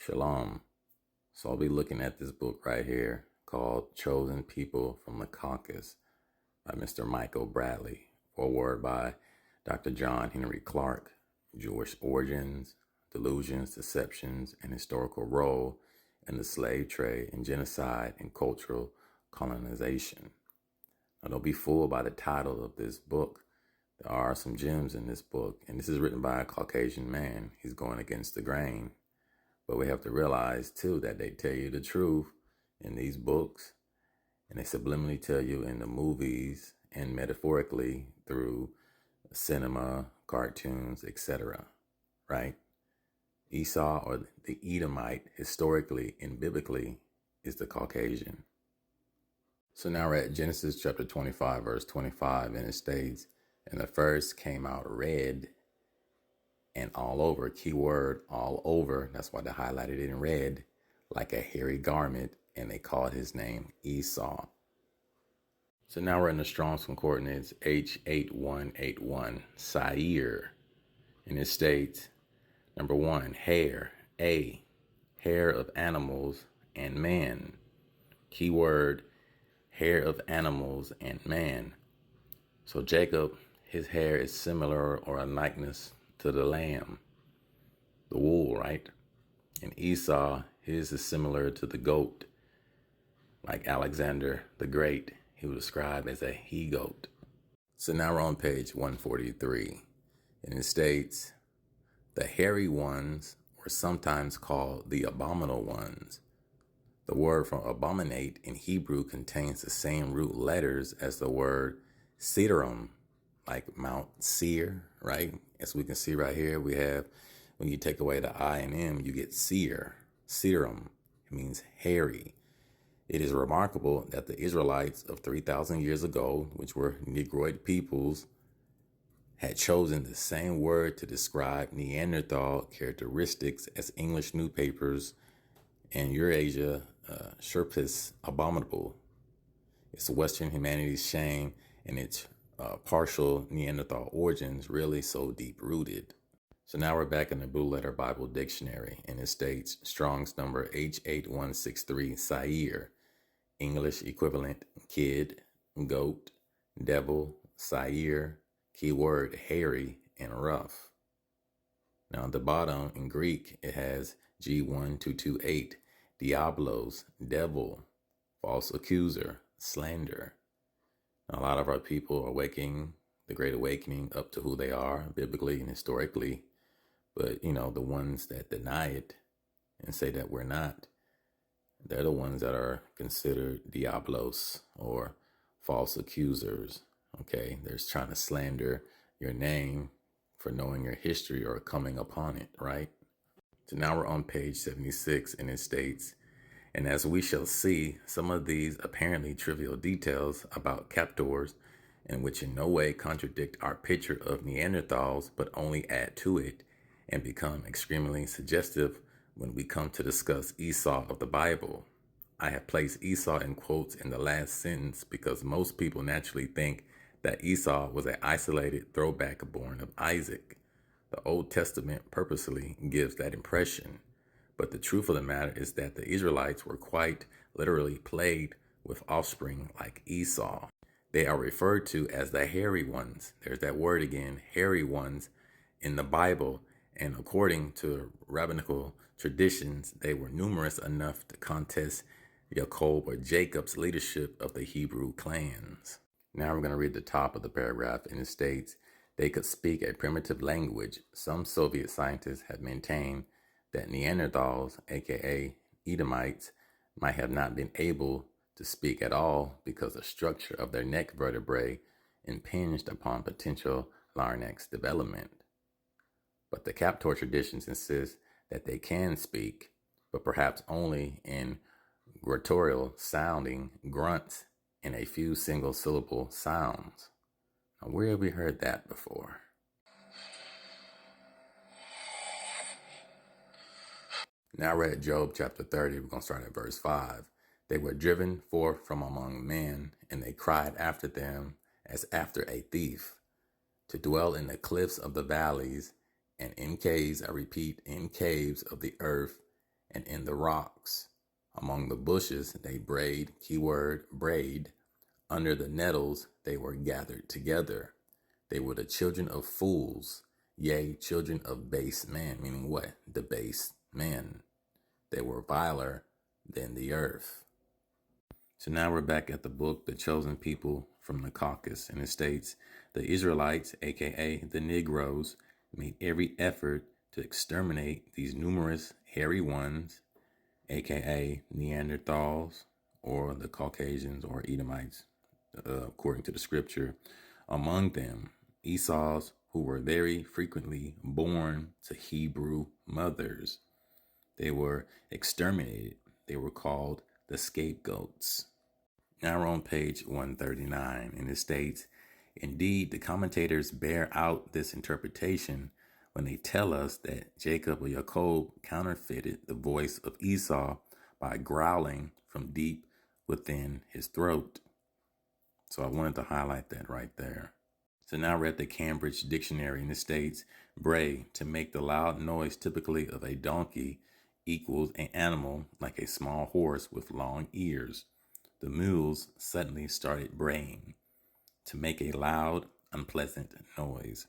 Shalom. So I'll be looking at this book right here called Chosen People from the Caucasus by Mr. Michael Bradley, foreword by Dr. John Henry Clark, Jewish origins, delusions, deceptions, and historical role in the slave trade and genocide and cultural colonization. Now don't be fooled by the title of this book. There are some gems in this book, and this is written by a Caucasian man. He's going against the grain. But we have to realize, too, that they tell you the truth in these books, and they subliminally tell you in the movies and metaphorically through cinema, cartoons, etc. Right? Esau, or the Edomite, historically and biblically, is the Caucasian. So now we're at Genesis chapter 25, verse 25, and it states, "And the first came out red and all over," keyword all over, that's why they highlighted it in red, "like a hairy garment, and they called his name Esau." So now we're in the Strong's Concordance H8181, saith, and it states, number one, hair, hair of animals and man, keyword hair of animals and man. So Jacob, his hair is similar or a likeness to the lamb, the wool, right? And Esau, his is similar to the goat, like Alexander the Great, he was described as a he-goat. So now we're on page 143, and it states, "The hairy ones were sometimes called the abominable ones." The word for abominate in Hebrew contains the same root letters as the word Cedarum, like Mount Seir, right? As we can see right here, we have, when you take away the I and M, you get Seir, Cedarum. It means hairy. It is remarkable that the Israelites of 3,000 years ago, which were Negroid peoples, had chosen the same word to describe Neanderthal characteristics as English newspapers and Eurasia Sherpis abominable. It's Western humanity's shame and its partial Neanderthal origins really so deep-rooted. So now we're back in the Blue Letter Bible Dictionary, and it states Strong's number H8163, saith, English equivalent, kid, goat, devil, saith, keyword hairy and rough. Now at the bottom in Greek, it has G1228, diablos, devil, false accuser, slander. Now, a lot of our people are waking the Great Awakening up to who they are biblically and historically, but the ones that deny it and say that we're not, they're the ones that are considered diablos or false accusers. Okay, they're trying to slander your name for knowing your history or coming upon it, right? So now we're on page 76, and it states, "And as we shall see, some of these apparently trivial details about captors, and which in no way contradict our picture of Neanderthals, but only add to it, and become extremely suggestive when we come to discuss Esau of the Bible. I have placed Esau in quotes in the last sentence because most people naturally think that Esau was an isolated throwback born of Isaac. The Old Testament purposely gives that impression. But the truth of the matter is that the Israelites were quite literally plagued with offspring like Esau. They are referred to as the hairy ones. There's that word again, hairy ones, in the Bible. And according to rabbinical traditions, they were numerous enough to contest Jacob or Jacob's leadership of the Hebrew clans. Now we're going to read the top of the paragraph, and it states, "They could speak a primitive language. Some Soviet scientists have maintained that Neanderthals, aka Edomites, might have not been able to speak at all because the structure of their neck vertebrae impinged upon potential larynx development. But the captor traditions insist that they can speak, but perhaps only in guttural sounding grunts and a few single syllable sounds." Now, where have we heard that before? Now we're at Job chapter 30. We're going to start at verse 5. "They were driven forth from among men, and they cried after them as after a thief, to dwell in the cliffs of the valleys, and in caves, I repeat, in caves of the earth, and in the rocks. Among the bushes they brayed, keyword braid. Under the nettles they were gathered together. They were the children of fools, yea, children of base men, meaning what? The base men. They were viler than the earth. So now we're back at the book, The Chosen People from the Caucasus, and it states, the Israelites, aka the Negroes, made every effort to exterminate these numerous hairy ones, aka Neanderthals, or the Caucasians, or Edomites, according to the scripture. Among them, Esau's, who were very frequently born to Hebrew mothers. They were exterminated. They were called the scapegoats. Now we're on page 139, and it states, indeed, the commentators bear out this interpretation when they tell us that Jacob or Jacob counterfeited the voice of Esau by growling from deep within his throat. So I wanted to highlight that right there. So now we're at the Cambridge Dictionary, and it states, bray, to make the loud noise typically of a donkey, equals an animal like a small horse with long ears. The mules suddenly started braying, to make a loud, unpleasant noise.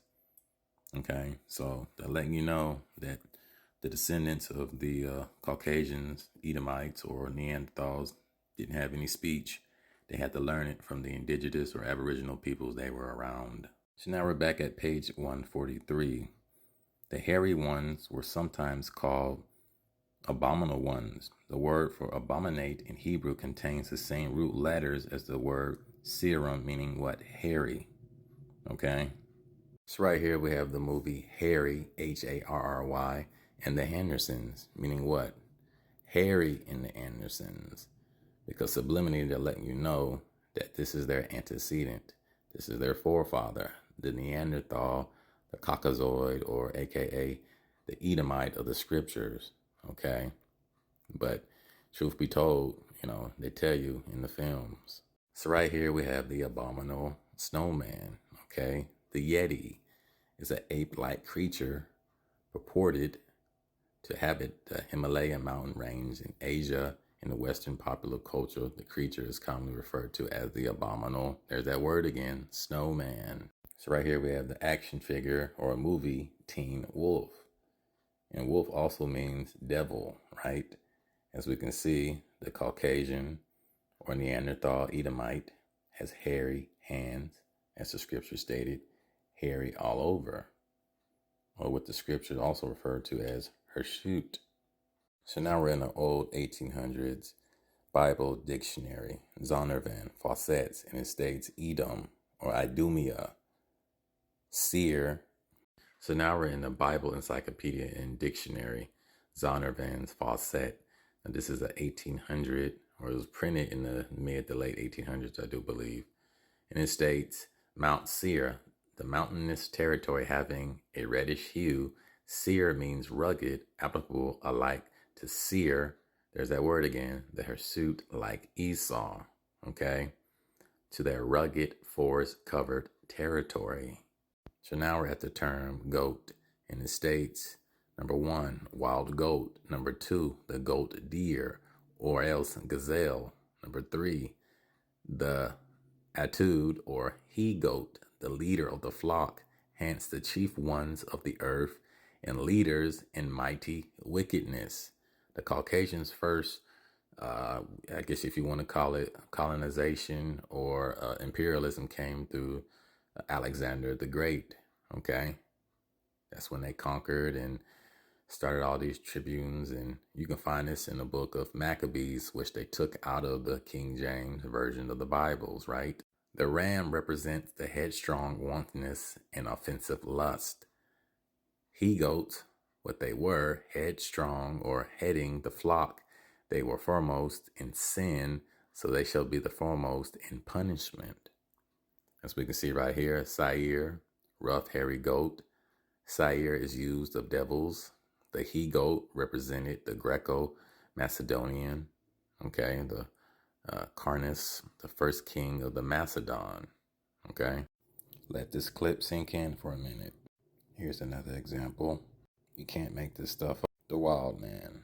Okay, so they're letting you know that the descendants of the Caucasians, Edomites, or Neanderthals didn't have any speech. They had to learn it from the indigenous or aboriginal peoples they were around. So now we're back at page 143. The hairy ones were sometimes called abominable ones. The word for abominate in Hebrew contains the same root letters as the word serum, meaning what? Hairy. Okay? So right here we have the movie Harry, Harry, and the Hendersons, meaning what? Harry and the Andersons. Because subliminally they're letting you know that this is their antecedent. This is their forefather, the Neanderthal, the Caucasoid, or aka the Edomite of the scriptures. Okay? But truth be told, they tell you in the films. So right here we have the abominable snowman. Okay? The Yeti is an ape-like creature purported to inhabit the Himalayan mountain range in Asia. In the Western popular culture, the creature is commonly referred to as the abominable. There's that word again, snowman. So right here we have the action figure or a movie, Teen Wolf. And wolf also means devil, right? As we can see, the Caucasian or Neanderthal Edomite has hairy hands, as the scripture stated, hairy all over, or what the scripture also referred to as hirsute. So now we're in the old 1800s Bible dictionary, Zondervan, Fawcett's, and it states Edom or Idumea, seer. So now we're in the Bible Encyclopedia and Dictionary, Zondervan's Fawcett. And this is a 1800, or it was printed in the mid to late 1800s, I do believe. And it states Mount Seir, the mountainous territory having a reddish hue. Seir means rugged, applicable alike to seer. There's that word again, the hirsute like Esau, okay, to their rugged, forest-covered territory. So now we're at the term goat, and it states, number 1, wild goat. Number 2, the goat deer, or else gazelle. Number 3, the Atud or he-goat, the leader of the flock, hence the chief ones of the earth, and leaders in mighty wickedness. The Caucasians first, I guess if you want to call it colonization or imperialism, came through Alexander the Great, okay? That's when they conquered and started all these tribunes, and you can find this in the book of Maccabees, which they took out of the King James version of the Bibles, right? The ram represents the headstrong wantonness and offensive lust. He-goats, what they were, headstrong or heading the flock. They were foremost in sin, so they shall be the foremost in punishment. As we can see right here, Sair, rough, hairy goat. Sair is used of devils. The he-goat represented the Greco-Macedonian, okay, the Carnus, the first king of the Macedon, okay. Let this clip sink in for a minute. Here's another example. You can't make this stuff up. The wild man.